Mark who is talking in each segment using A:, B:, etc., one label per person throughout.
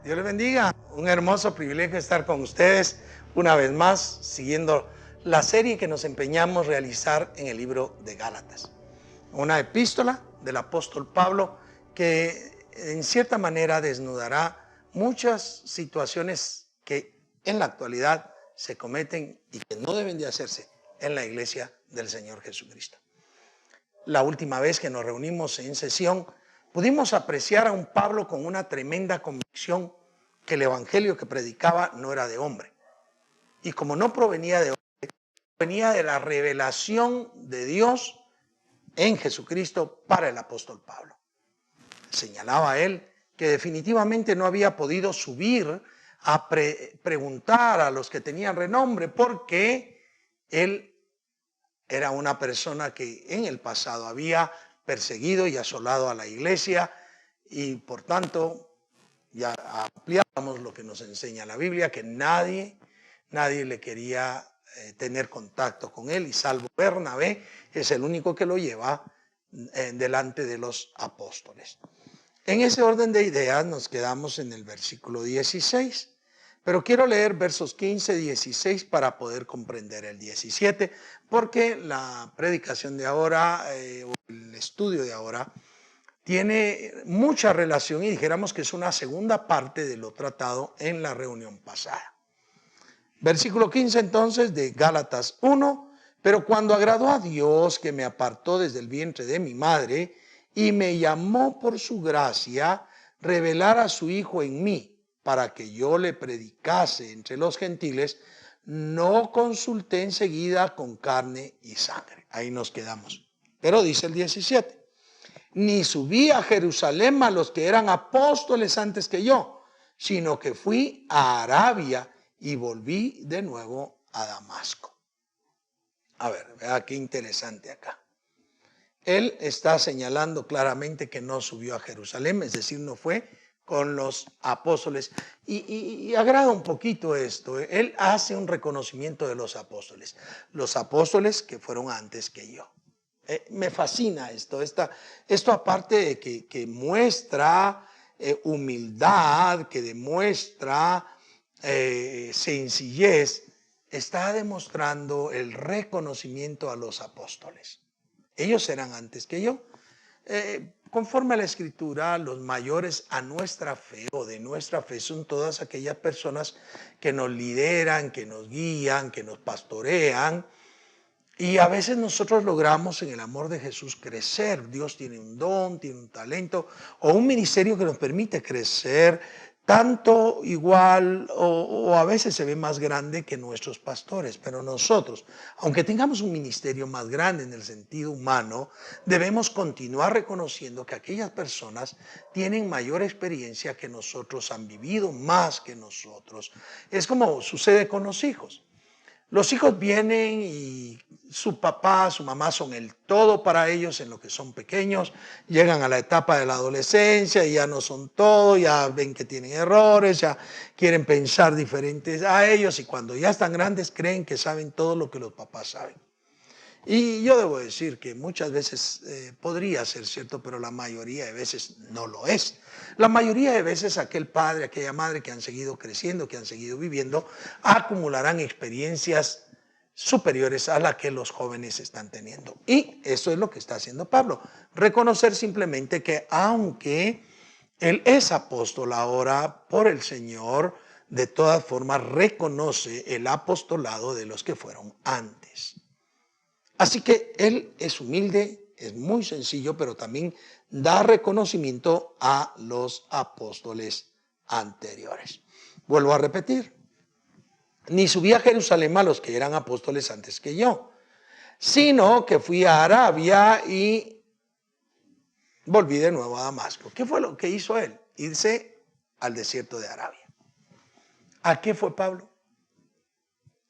A: Dios les bendiga. Un hermoso privilegio estar con ustedes una vez más, siguiendo la serie que nos empeñamos realizar en el libro de Gálatas. Una epístola del apóstol Pablo que en cierta manera desnudará muchas situaciones que en la actualidad se cometen y que no deben de hacerse en la iglesia del Señor Jesucristo. La última vez que nos reunimos en sesión, pudimos apreciar a un Pablo con una tremenda convicción que el evangelio que predicaba no era de hombre. Y como no provenía de hombre, venía de la revelación de Dios en Jesucristo para el apóstol Pablo. Señalaba él que definitivamente no había podido subir a preguntar a los que tenían renombre porque él era una persona que en el pasado había perseguido y asolado a la iglesia y por tanto ya ampliamos lo que nos enseña la Biblia, que nadie le quería tener contacto con él y salvo Bernabé es el único que lo lleva delante de los apóstoles. En ese orden de ideas nos quedamos en el versículo 16. Pero quiero leer versos 15 y 16 para poder comprender el 17, porque la predicación de ahora, o el estudio de ahora, tiene mucha relación y dijéramos que es una segunda parte de lo tratado en la reunión pasada. Versículo 15 entonces de Gálatas 1, pero cuando agradó a Dios que me apartó desde el vientre de mi madre y me llamó por su gracia, revelar a su Hijo en mí, para que yo le predicase entre los gentiles, no consulté enseguida con carne y sangre. Ahí nos quedamos. Pero dice el 17, ni subí a Jerusalén a los que eran apóstoles antes que yo, sino que fui a Arabia y volví de nuevo a Damasco. A ver, vea qué interesante acá. Él está señalando claramente que no subió a Jerusalén, es decir, no fue con los apóstoles. Y agrada un poquito esto. Él hace un reconocimiento de los apóstoles que fueron antes que yo. Me fascina esto. Esto aparte de que muestra humildad, que demuestra sencillez, está demostrando el reconocimiento a los apóstoles. Ellos eran antes que yo. Conforme a la Escritura, los mayores a nuestra fe o de nuestra fe son todas aquellas personas que nos lideran, que nos guían, que nos pastorean. Y a veces nosotros logramos en el amor de Jesús crecer. Dios tiene un don, tiene un talento o un ministerio que nos permite crecer tanto igual o a veces se ve más grande que nuestros pastores. Pero nosotros, aunque tengamos un ministerio más grande en el sentido humano, debemos continuar reconociendo que aquellas personas tienen mayor experiencia que nosotros, han vivido más que nosotros. Es como sucede con los hijos. Los hijos vienen y su papá, su mamá son el todo para ellos en lo que son pequeños, llegan a la etapa de la adolescencia y ya no son todo, ya ven que tienen errores, ya quieren pensar diferentes a ellos y cuando ya están grandes creen que saben todo lo que los papás saben. Y yo debo decir que muchas veces podría ser cierto, pero la mayoría de veces no lo es. La mayoría de veces aquel padre, aquella madre que han seguido creciendo, que han seguido viviendo, acumularán experiencias superiores a las que los jóvenes están teniendo. Y eso es lo que está haciendo Pablo. Reconocer simplemente que aunque él es apóstol ahora por el Señor, de todas formas reconoce el apostolado de los que fueron antes. Así que él es humilde, es muy sencillo, pero también da reconocimiento a los apóstoles anteriores. Vuelvo a repetir, ni subí a Jerusalén a los que eran apóstoles antes que yo, sino que fui a Arabia y volví de nuevo a Damasco. ¿Qué fue lo que hizo él? Irse al desierto de Arabia. ¿A qué fue Pablo?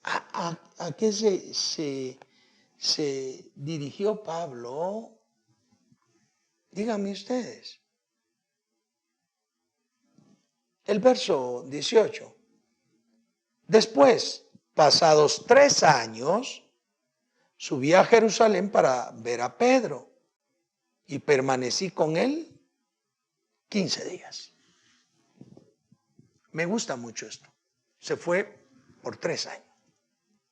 A: ¿A qué se dirigió Pablo? Díganme ustedes. El verso 18. Después, pasados 3 años, subí a Jerusalén para ver a Pedro y permanecí con él 15 días. Me gusta mucho esto. Se fue por 3 años.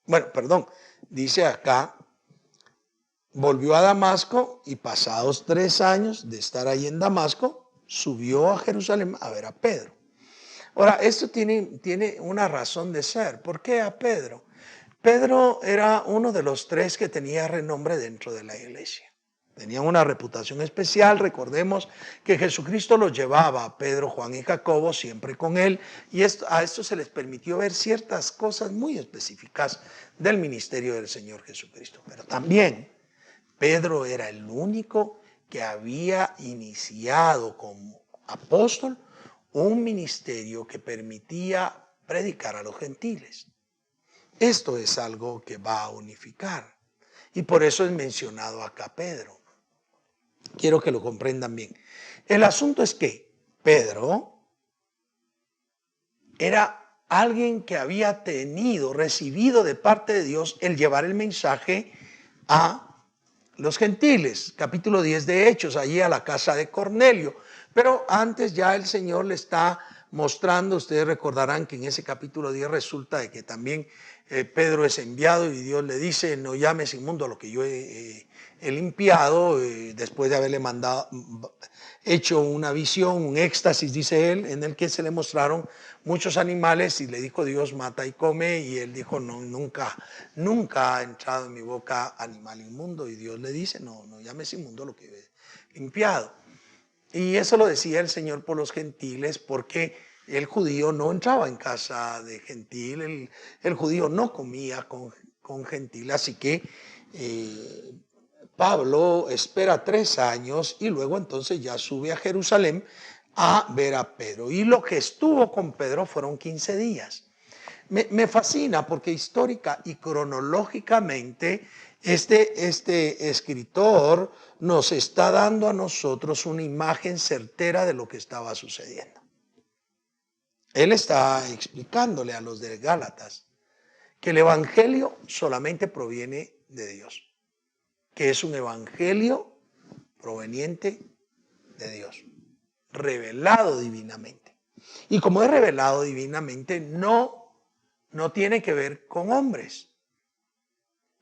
A: Bueno, perdón, dice acá, volvió a Damasco y pasados 3 años de estar ahí en Damasco, subió a Jerusalén a ver a Pedro. Ahora, esto tiene una razón de ser. ¿Por qué a Pedro? Pedro era uno de los 3 que tenía renombre dentro de la iglesia. Tenían una reputación especial. Recordemos que Jesucristo los llevaba a Pedro, Juan y Jacobo siempre con él, y a esto se les permitió ver ciertas cosas muy específicas del ministerio del Señor Jesucristo. Pero también Pedro era el único que había iniciado como apóstol un ministerio que permitía predicar a los gentiles. Esto es algo que va a unificar, y por eso es mencionado acá Pedro. Quiero que lo comprendan bien. El asunto es que Pedro era alguien que había recibido de parte de Dios el llevar el mensaje a los gentiles. Capítulo 10 de Hechos, allí a la casa de Cornelio. Pero antes ya el Señor le está mostrando, ustedes recordarán que en ese capítulo 10 resulta de que también Pedro es enviado y Dios le dice, no llames inmundo a lo que yo he limpiado, después de haberle hecho una visión, un éxtasis, dice él, en el que se le mostraron muchos animales y le dijo Dios, mata y come, y él dijo, no, nunca ha entrado en mi boca animal inmundo, y Dios le dice, no llames inmundo lo que he limpiado. Y eso lo decía el Señor por los gentiles, porque el judío no entraba en casa de gentil, el judío no comía con gentil, así que Pablo espera 3 años y luego entonces ya sube a Jerusalén a ver a Pedro. Y lo que estuvo con Pedro fueron 15 días. Me fascina porque histórica y cronológicamente este escritor nos está dando a nosotros una imagen certera de lo que estaba sucediendo. Él está explicándole a los de Gálatas que el evangelio solamente proviene de Dios, que es un evangelio proveniente de Dios, revelado divinamente. Y como es revelado divinamente, no tiene que ver con hombres.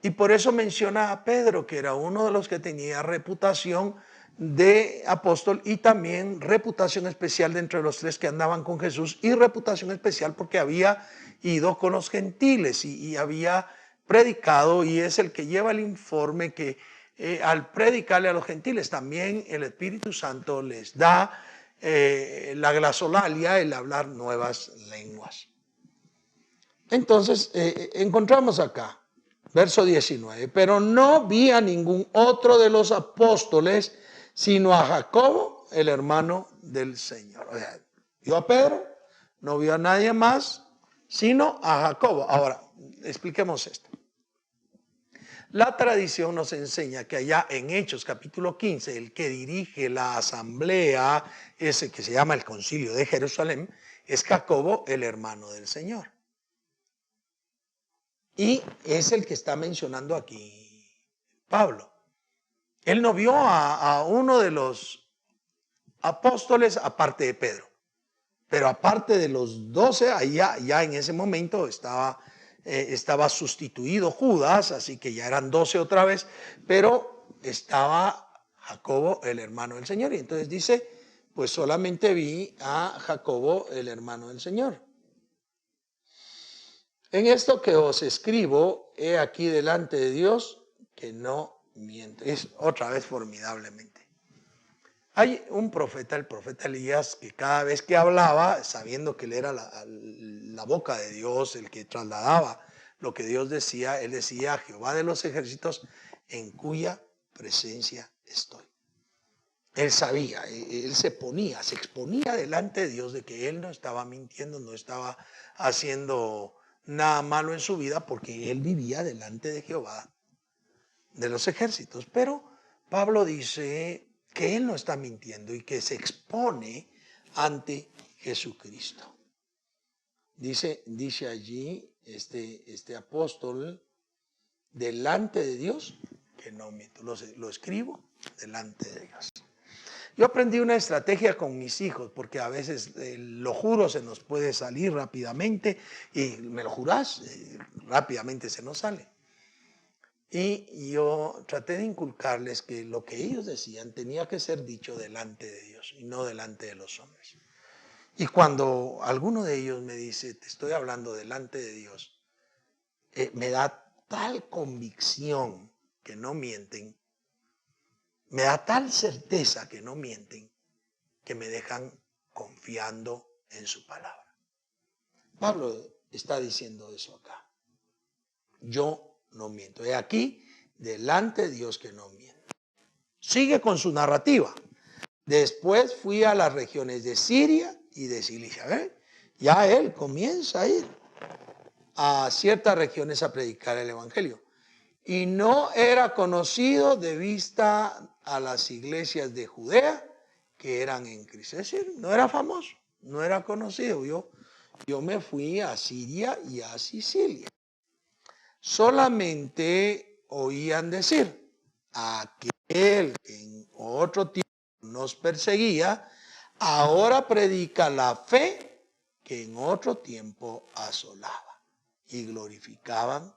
A: Y por eso menciona a Pedro, que era uno de los que tenía reputación de apóstol y también reputación especial dentro de los 3 que andaban con Jesús, y reputación especial porque había ido con los gentiles y había predicado, y es el que lleva el informe que al predicarle a los gentiles también el Espíritu Santo les da la glasolalia, el hablar nuevas lenguas. Entonces encontramos acá verso 19, pero no vi a ningún otro de los apóstoles, sino a Jacobo, el hermano del Señor. O sea, vio a Pedro, no vio a nadie más, sino a Jacobo. Ahora, expliquemos esto. La tradición nos enseña que allá en Hechos capítulo 15, el que dirige la asamblea, ese que se llama el Concilio de Jerusalén, es Jacobo, el hermano del Señor. Y es el que está mencionando aquí Pablo. Él no vio a uno de los apóstoles aparte de Pedro. Pero aparte de los 12, ya en ese momento estaba sustituido Judas, así que ya eran 12 otra vez, pero estaba Jacobo, el hermano del Señor. Y entonces dice, pues solamente vi a Jacobo, el hermano del Señor. En esto que os escribo, he aquí delante de Dios que no miente. Es otra vez formidablemente. Hay un profeta, el profeta Elías, que cada vez que hablaba, sabiendo que él era la boca de Dios, el que trasladaba lo que Dios decía, él decía, Jehová de los ejércitos, en cuya presencia estoy. Él sabía, él se exponía delante de Dios de que él no estaba mintiendo, no estaba haciendo nada malo en su vida, porque él vivía delante de Jehová de los ejércitos. Pero Pablo dice que él no está mintiendo y que se expone ante Jesucristo. Dice allí este apóstol delante de Dios que no miento. Lo escribo delante de Dios. Yo aprendí una estrategia con mis hijos, porque a veces lo juro se nos puede salir rápidamente, y me lo jurás, rápidamente se nos sale. Y yo traté de inculcarles que lo que ellos decían tenía que ser dicho delante de Dios y no delante de los hombres. Y cuando alguno de ellos me dice, te estoy hablando delante de Dios, me da tal convicción que no mienten, me da tal certeza que no mienten, que me dejan confiando en su palabra. Pablo está diciendo eso acá. Yo no miento. He aquí, delante de Dios que no miento. Sigue con su narrativa. Después fui a las regiones de Siria y de Cilicia. Ya él comienza a ir a ciertas regiones a predicar el evangelio. Y no era conocido de vista a las iglesias de Judea que eran en Cristo. Es decir, no era famoso, no era conocido. Yo me fui a Siria y a Sicilia. Solamente oían decir, aquel que en otro tiempo nos perseguía, ahora predica la fe que en otro tiempo asolaba. Y glorificaban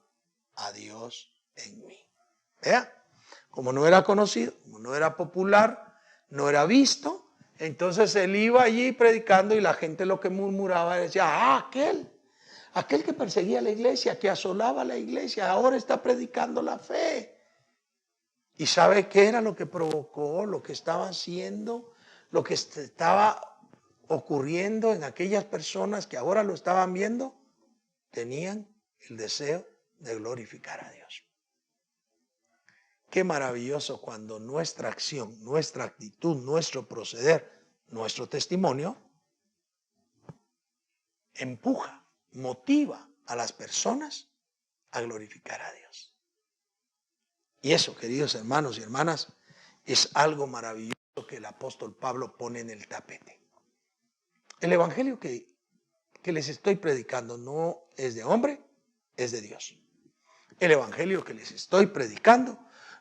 A: a Dios en mí. Vea, como no era conocido, como no era popular, no era visto, entonces él iba allí predicando y la gente lo que murmuraba decía, aquel que perseguía la iglesia, que asolaba la iglesia, ahora está predicando la fe. ¿Y sabe qué era lo que provocó, lo que estaba haciendo, lo que estaba ocurriendo en aquellas personas que ahora lo estaban viendo? Tenían el deseo de glorificar a Dios. Qué maravilloso cuando nuestra acción, nuestra actitud, nuestro proceder, nuestro testimonio empuja, motiva a las personas a glorificar a Dios. Y eso, queridos hermanos y hermanas, es algo maravilloso que el apóstol Pablo pone en el tapete. El evangelio que les estoy predicando no es de hombre, es de Dios. El evangelio que les estoy predicando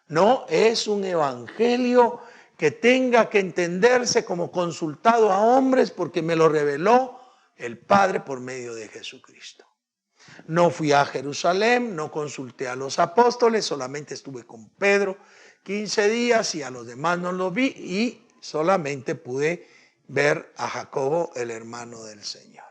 A: no es un evangelio que tenga que entenderse como consultado a hombres, porque me lo reveló el Padre por medio de Jesucristo. No fui a Jerusalén, no consulté a los apóstoles, solamente estuve con Pedro 15 días y a los demás no los vi, y solamente pude ver a Jacobo, el hermano del Señor.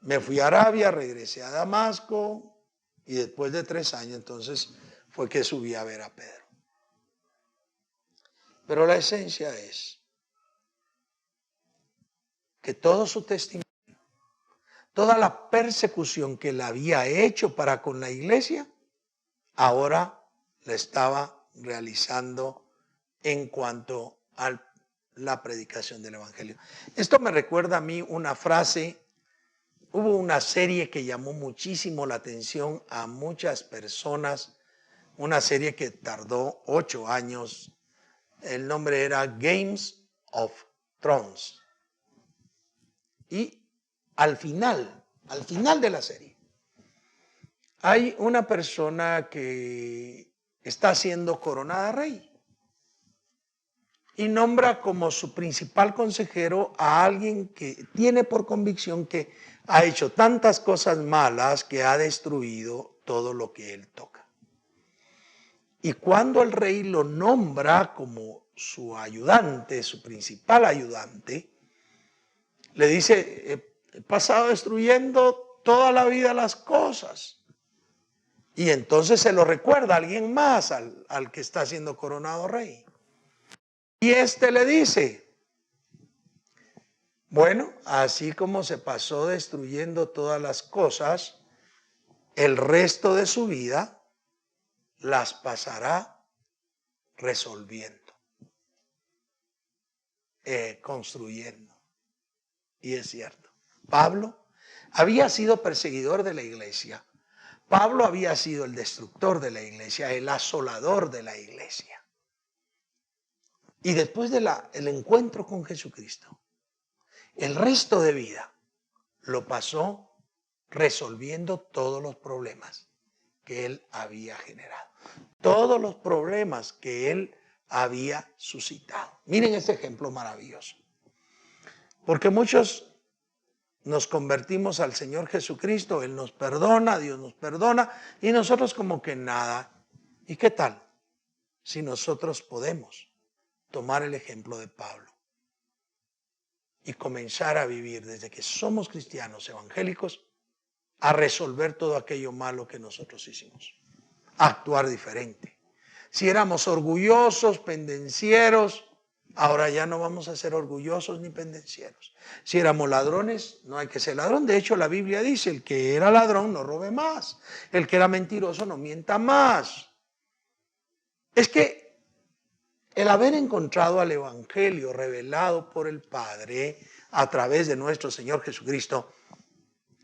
A: Me fui a Arabia, regresé a Damasco y después de 3 años entonces fue que subí a ver a Pedro. Pero la esencia es que todo su testimonio, toda la persecución que él había hecho para con la iglesia, ahora la estaba realizando en cuanto a la predicación del evangelio. Esto me recuerda a mí una frase. Hubo una serie que llamó muchísimo la atención a muchas personas, una serie que tardó 8 años. El nombre era Games of Thrones. Y al final de la serie, hay una persona que está siendo coronada rey y nombra como su principal consejero a alguien que tiene por convicción que ha hecho tantas cosas malas que ha destruido todo lo que él toca. Y cuando el rey lo nombra como su ayudante, su principal ayudante, le dice, he pasado destruyendo toda la vida las cosas. Y entonces se lo recuerda a alguien más, al que está siendo coronado rey. Y este le dice, bueno, así como se pasó destruyendo todas las cosas, el resto de su vida las pasará resolviendo, construyendo. Y es cierto, Pablo había sido perseguidor de la iglesia. Pablo había sido el destructor de la iglesia, el asolador de la iglesia. Y después del encuentro con Jesucristo, el resto de vida lo pasó resolviendo todos los problemas que él había generado, todos los problemas que él había suscitado. Miren ese ejemplo maravilloso, porque muchos nos convertimos al Señor Jesucristo, Él nos perdona, Dios nos perdona, y nosotros como que nada. ¿Y qué tal si nosotros podemos tomar el ejemplo de Pablo y comenzar a vivir desde que somos cristianos evangélicos a resolver todo aquello malo que nosotros hicimos, a actuar diferente? Si éramos orgullosos, pendencieros, ahora ya no vamos a ser orgullosos ni pendencieros. Si éramos ladrones, no hay que ser ladrón. De hecho, la Biblia dice, el que era ladrón no robe más. El que era mentiroso no mienta más. Es que el haber encontrado al Evangelio revelado por el Padre a través de nuestro Señor Jesucristo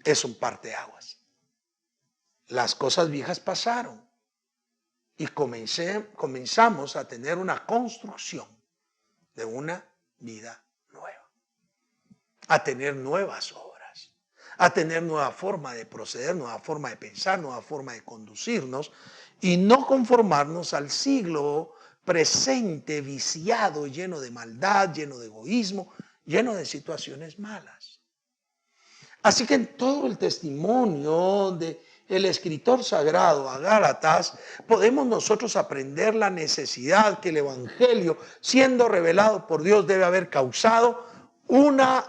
A: es un parteaguas. Las cosas viejas pasaron y comenzamos a tener una construcción de una vida nueva, a tener nuevas obras, a tener nueva forma de proceder, nueva forma de pensar, nueva forma de conducirnos y no conformarnos al siglo presente viciado, lleno de maldad, lleno de egoísmo, lleno de situaciones malas. Así que en todo el testimonio del escritor sagrado a Gálatas, podemos nosotros aprender la necesidad que el Evangelio, siendo revelado por Dios, debe haber causado una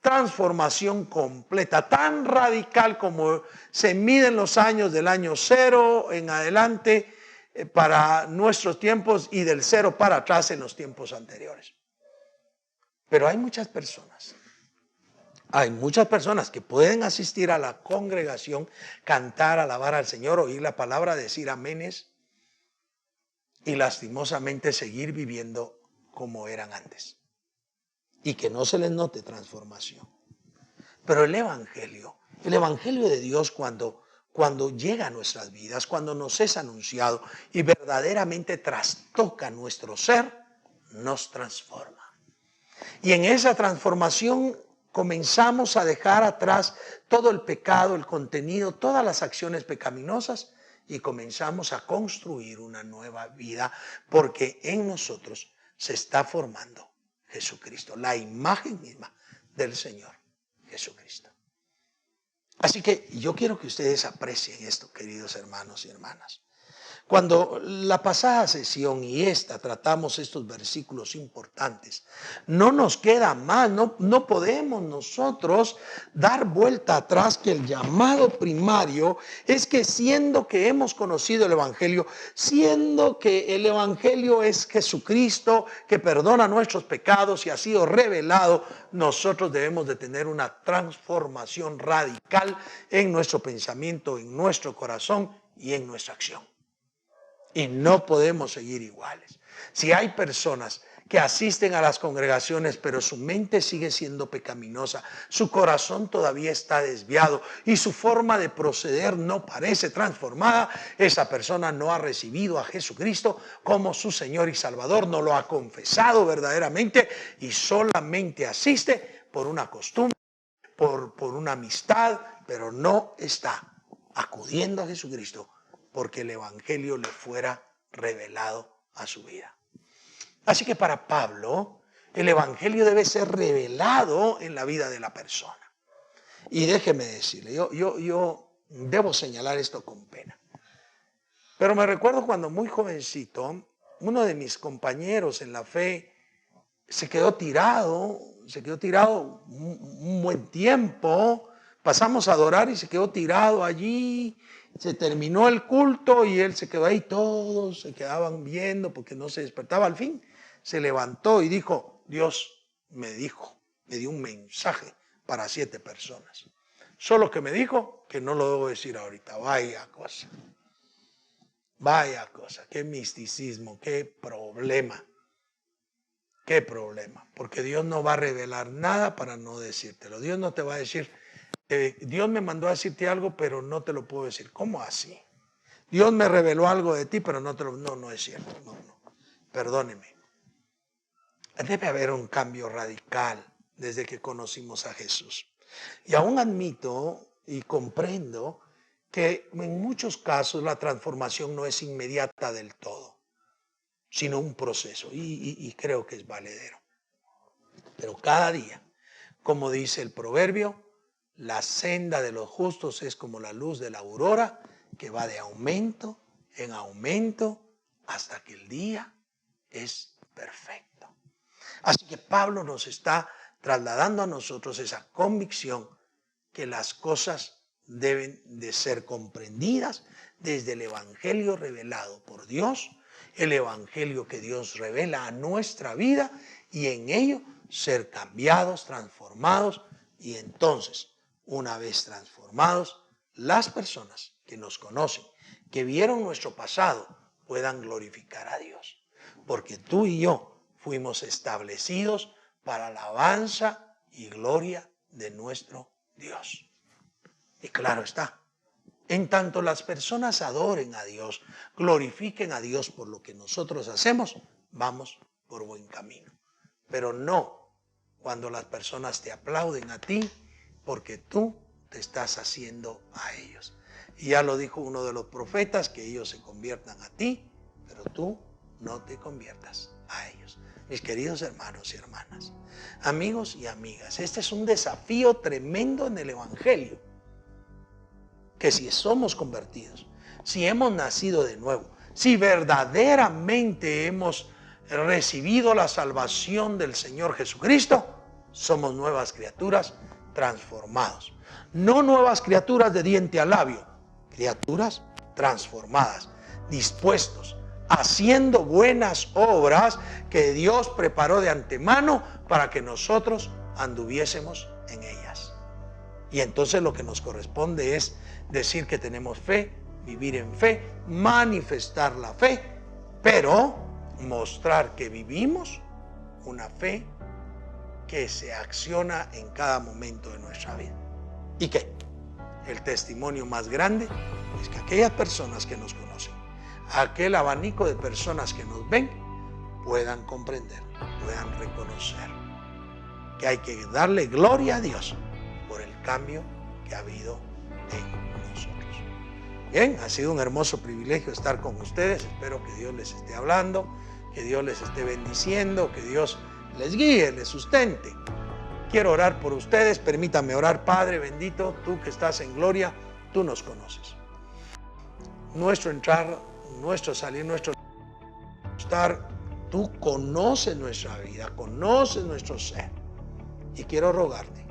A: transformación completa, tan radical como se miden los años del año 0 en adelante para nuestros tiempos y del 0 para atrás en los tiempos anteriores. Pero hay muchas personas que pueden asistir a la congregación, cantar, alabar al Señor, oír la palabra, decir aménes y lastimosamente seguir viviendo como eran antes y que no se les note transformación. Pero el Evangelio de Dios cuando llega a nuestras vidas, cuando nos es anunciado y verdaderamente trastoca nuestro ser, nos transforma. Y en esa transformación comenzamos a dejar atrás todo el pecado, el contenido, todas las acciones pecaminosas y comenzamos a construir una nueva vida porque en nosotros se está formando Jesucristo, la imagen misma del Señor Jesucristo. Así que yo quiero que ustedes aprecien esto, queridos hermanos y hermanas. Cuando la pasada sesión y esta tratamos estos versículos importantes, no nos queda más, no podemos nosotros dar vuelta atrás que el llamado primario es que siendo que hemos conocido el Evangelio, siendo que el Evangelio es Jesucristo que perdona nuestros pecados y ha sido revelado, nosotros debemos de tener una transformación radical en nuestro pensamiento, en nuestro corazón y en nuestra acción. Y no podemos seguir iguales. Si hay personas que asisten a las congregaciones, pero su mente sigue siendo pecaminosa, su corazón todavía está desviado y su forma de proceder no parece transformada, esa persona no ha recibido a Jesucristo como su Señor y Salvador, no lo ha confesado verdaderamente y solamente asiste por una costumbre, por una amistad, pero no está acudiendo a Jesucristo porque el Evangelio le fuera revelado a su vida. Así que para Pablo, el Evangelio debe ser revelado en la vida de la persona. Y déjeme decirle, yo debo señalar esto con pena. Pero me recuerdo cuando muy jovencito, uno de mis compañeros en la fe se quedó tirado un buen tiempo. Pasamos a adorar y se quedó tirado allí. Se terminó el culto y él se quedó ahí, todos se quedaban viendo porque no se despertaba. Al fin se levantó y dijo, Dios me dio un mensaje para 7 personas. Solo que me dijo que no lo debo decir ahorita. Vaya cosa, qué misticismo, qué problema. Qué problema, porque Dios no va a revelar nada para no decírtelo. Dios no te va a decir, Dios me mandó a decirte algo, pero no te lo puedo decir. ¿Cómo así? Dios me reveló algo de ti, pero no es cierto. No. Perdóneme. Debe haber un cambio radical desde que conocimos a Jesús. Y aún admito y comprendo que en muchos casos la transformación no es inmediata del todo, sino un proceso, y creo que es valedero. Pero cada día, como dice el proverbio, la senda de los justos es como la luz de la aurora, que va de aumento en aumento hasta que el día es perfecto. Así que Pablo nos está trasladando a nosotros esa convicción que las cosas deben de ser comprendidas desde el evangelio revelado por Dios, el evangelio que Dios revela a nuestra vida, y en ello ser cambiados, transformados, y entonces, una vez transformados, las personas que nos conocen, que vieron nuestro pasado, puedan glorificar a Dios. Porque tú y yo fuimos establecidos para alabanza y gloria de nuestro Dios. Y claro está, en tanto las personas adoren a Dios, glorifiquen a Dios por lo que nosotros hacemos, vamos por buen camino. Pero no cuando las personas te aplauden a ti porque tú te estás haciendo a ellos. Y ya lo dijo uno de los profetas, que ellos se conviertan a ti, pero tú no te conviertas a ellos. Mis queridos hermanos y hermanas, amigos y amigas, este es un desafío tremendo en el evangelio. Que si somos convertidos, si hemos nacido de nuevo, si verdaderamente hemos recibido la salvación del Señor Jesucristo, somos nuevas criaturas transformados. No nuevas criaturas de diente a labio, criaturas transformadas, dispuestos, haciendo buenas obras que Dios preparó de antemano para que nosotros anduviésemos en ellas. Y entonces lo que nos corresponde es decir que tenemos fe, vivir en fe, manifestar la fe, pero mostrar que vivimos una fe que se acciona en cada momento de nuestra vida. ¿Y qué? El testimonio más grande es que aquellas personas que nos conocen, aquel abanico de personas que nos ven, puedan comprender, puedan reconocer que hay que darle gloria a Dios por el cambio que ha habido en nosotros. Bien, ha sido un hermoso privilegio estar con ustedes. Espero que Dios les esté hablando, que Dios les esté bendiciendo, que Dios les guíe, les sustente. Quiero orar por ustedes. Permítame orar. Padre bendito, tú que estás en gloria, tú nos conoces. Nuestro entrar, nuestro salir, nuestro estar, tú conoces nuestra vida, conoces nuestro ser. Y quiero rogarte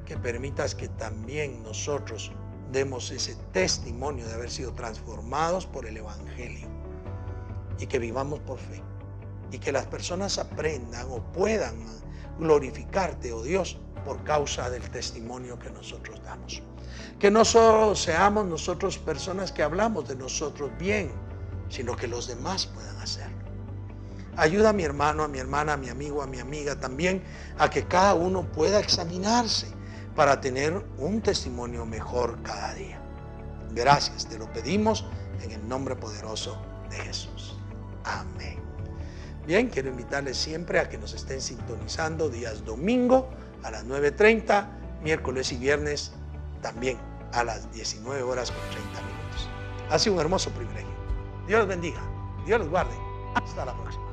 A: que permitas que también nosotros demos ese testimonio de haber sido transformados por el evangelio y que vivamos por fe y que las personas aprendan o puedan glorificarte, oh Dios, por causa del testimonio que nosotros damos. Que no solo seamos nosotros personas que hablamos de nosotros bien, sino que los demás puedan hacerlo. Ayuda a mi hermano, a mi hermana, a mi amigo, a mi amiga también, a que cada uno pueda examinarse para tener un testimonio mejor cada día. Gracias, te lo pedimos en el nombre poderoso de Jesús. Amén. Bien, quiero invitarles siempre a que nos estén sintonizando días domingo a las 9:30, miércoles y viernes también a las 19 horas con 30 minutos. Ha sido un hermoso privilegio. Dios los bendiga, Dios los guarde. Hasta la próxima.